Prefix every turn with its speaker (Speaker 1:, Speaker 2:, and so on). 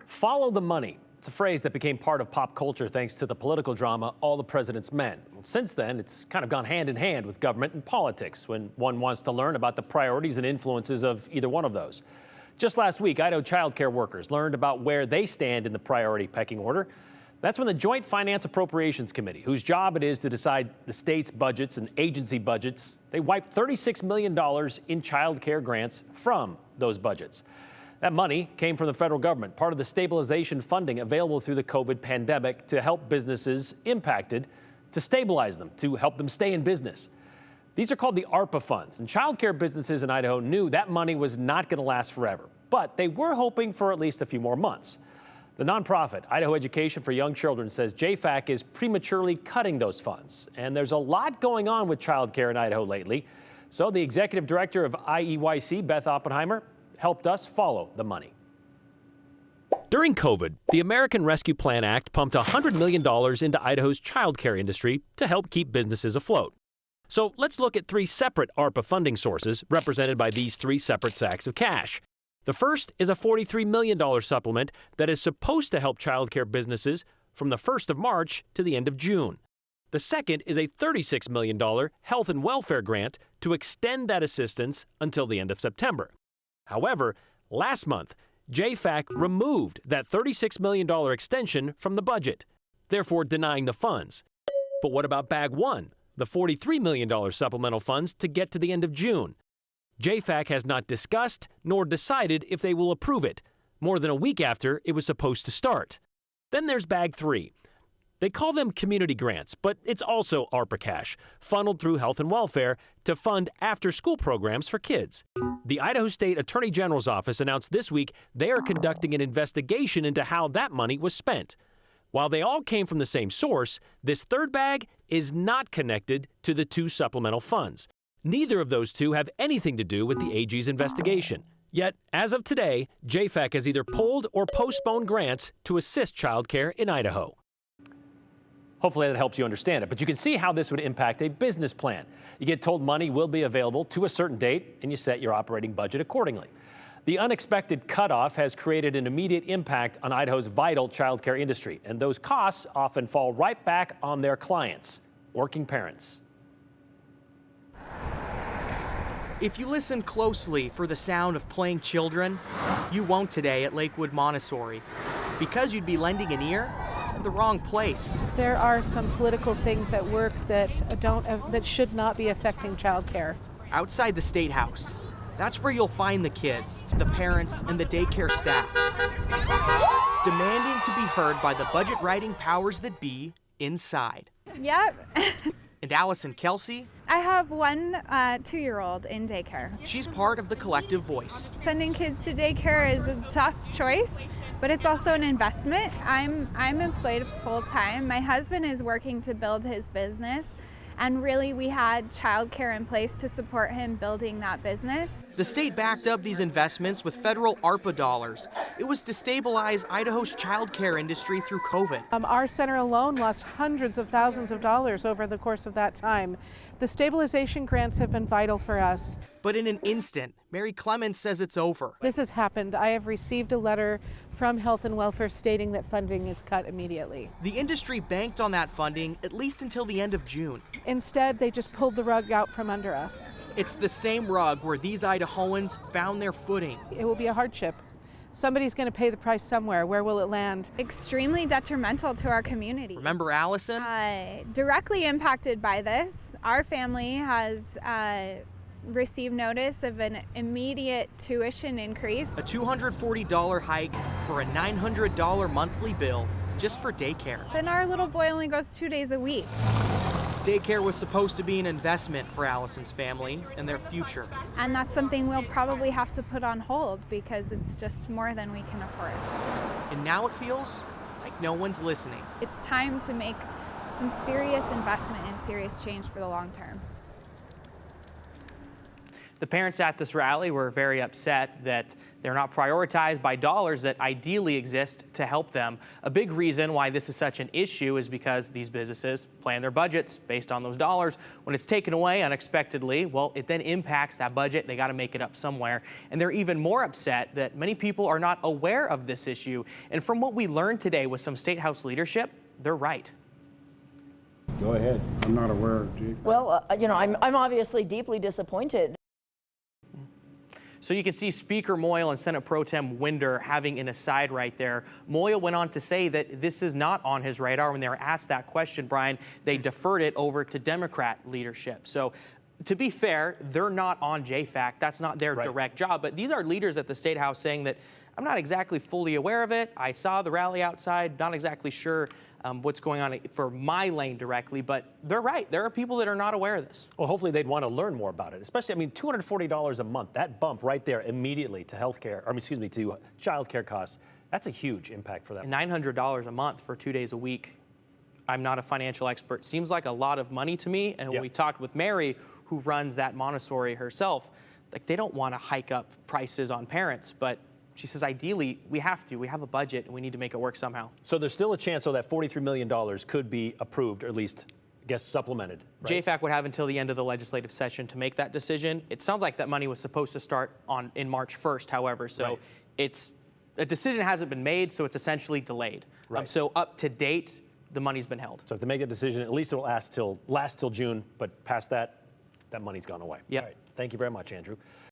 Speaker 1: Follow the money. It's a phrase that became part of pop culture thanks to the political drama All the President's Men. Well, since then, it's kind of gone hand in hand with government and politics when one wants to learn about the priorities and influences of either one of those. Just last week, Idaho childcare workers learned about where they stand in the priority pecking order. That's when the Joint Finance Appropriations Committee, whose job it is to decide the state's budgets and agency budgets, they wiped $36 million in childcare grants from those budgets. That money came from the federal government, part of the stabilization funding available through the COVID pandemic to help businesses impacted, to stabilize them, to help them stay in business. These are called the ARPA funds, and childcare businesses in Idaho knew that money was not going to last forever, but they were hoping for at least a few more months. The nonprofit Idaho Education for Young Children says JFAC is prematurely cutting those funds, and there's a lot going on with childcare in Idaho lately. So the executive director of IEYC, Beth Oppenheimer, helped us follow the money. During COVID, the American Rescue Plan Act pumped $100 million into Idaho's childcare industry to help keep businesses afloat. So let's look at three separate ARPA funding sources represented by these three separate sacks of cash. The first is a $43 million supplement that is supposed to help childcare businesses from the 1st of March to the end of June. The second is a $36 million health and welfare grant to extend that assistance until the end of September. However, last month, JFAC removed that $36 million extension from the budget, therefore denying the funds. But what about Bag 1, the $43 million supplemental funds to get to the end of June? JFAC has not discussed nor decided if they will approve it, more than a week after it was supposed to start. Then there's Bag 3. They call them community grants, but it's also ARPA cash, funneled through health and welfare to fund after-school programs for kids. The Idaho State Attorney General's office announced this week they are conducting an investigation into how that money was spent. While they all came from the same source, this third bag is not connected to the two supplemental funds. Neither of those two have anything to do with the AG's investigation. Yet, as of today, JFAC has either pulled or postponed grants to assist childcare in Idaho. Hopefully that helps you understand it, but you can see how this would impact a business plan. You get told money will be available to a certain date, and you set your operating budget accordingly. The unexpected cutoff has created an immediate impact on Idaho's vital childcare industry, and those costs often fall right back on their clients, working parents.
Speaker 2: If you listen closely for the sound of playing children, you won't today at Lakewood Montessori, because you'd be lending an ear to the wrong place.
Speaker 3: There are some political things at work that should not be affecting childcare.
Speaker 2: Outside the State House, that's where you'll find the kids, the parents, and the daycare staff, demanding to be heard by the budget writing powers that be inside.
Speaker 4: Yep.
Speaker 2: And Allison Kelsey?
Speaker 4: I have one 2-year-old in daycare.
Speaker 2: She's part of the collective voice.
Speaker 4: Sending kids to daycare is a tough choice, but it's also an investment. I'm employed full-time. My husband is working to build his business, and really we had childcare in place to support him building that business.
Speaker 2: The state backed up these investments with federal ARPA dollars. It was to stabilize Idaho's childcare industry through COVID.
Speaker 3: Our center alone lost hundreds of thousands of dollars over the course of that time. The stabilization grants have been vital for us.
Speaker 2: But in an instant, Mary Clements says it's over.
Speaker 3: This has happened. I have received a letter from Health and Welfare stating that funding is cut immediately.
Speaker 2: The industry banked on that funding at least until the end of June.
Speaker 3: Instead, they just pulled the rug out from under us.
Speaker 2: It's the same rug where these Idahoans found their footing.
Speaker 3: It will be a hardship. Somebody's going to pay the price somewhere. Where will it land?
Speaker 4: Extremely detrimental to our community.
Speaker 2: Remember Allison?
Speaker 4: Directly impacted by this, our family has received notice of an immediate tuition increase.
Speaker 2: A $240 hike for a $900 monthly bill just for daycare.
Speaker 4: Then our little boy only goes 2 days a week.
Speaker 2: Daycare was supposed to be an investment for Allison's family and their future.
Speaker 4: And that's something we'll probably have to put on hold because it's just more than we can afford.
Speaker 2: And now it feels like no one's listening.
Speaker 4: It's time to make some serious investment and serious change for the long term.
Speaker 5: The parents at this rally were very upset that
Speaker 2: They're not prioritized by dollars that ideally exist to help them. A big reason why this is such an issue is because these businesses plan their budgets based on those dollars. When it's taken away unexpectedly, well, it then impacts that budget. They got to make it up somewhere. And they're even more upset that many people are not aware of this issue. And from what we learned today with some State House leadership, they're right.
Speaker 5: Go ahead. I'm not aware of GFAC.
Speaker 6: Well, I'm obviously deeply disappointed.
Speaker 2: So you can see Speaker Moyle and Senate Pro Tem Winder having an aside right there. Moyle went on to say that this is not on his radar. When they were asked that question, Brian, they deferred it over to Democrat leadership. So to be fair, they're not on JFAC. That's not their direct job. But these are leaders at the State House saying that I'm not exactly fully aware of it. I saw the rally outside, not exactly sure what's going on for my lane directly, but they're right. There are people that are not aware of this.
Speaker 1: Well, hopefully they'd want to learn more about it, especially, I mean, $240 a month, that bump right there immediately to healthcare, or excuse me, to childcare costs, that's a huge impact for them.
Speaker 2: $900 a month for 2 days a week. I'm not a financial expert. Seems like a lot of money to me. And when we talked with Mary, who runs that Montessori herself, like they don't want to hike up prices on parents, but she says, ideally, we have to. We have a budget, and we need to make it work somehow.
Speaker 1: So there's still a chance, though, that $43 million could be approved, or at least, I guess, supplemented. Right?
Speaker 2: JFAC would have until the end of the legislative session to make that decision. It sounds like that money was supposed to start in March 1st, however. So it's a decision hasn't been made, so it's essentially delayed. So up to date, the money's been held.
Speaker 1: So if they make a decision, at least it'll last till June, but past that, that money's gone away.
Speaker 2: Yep.
Speaker 1: All right. Thank you very much, Andrew.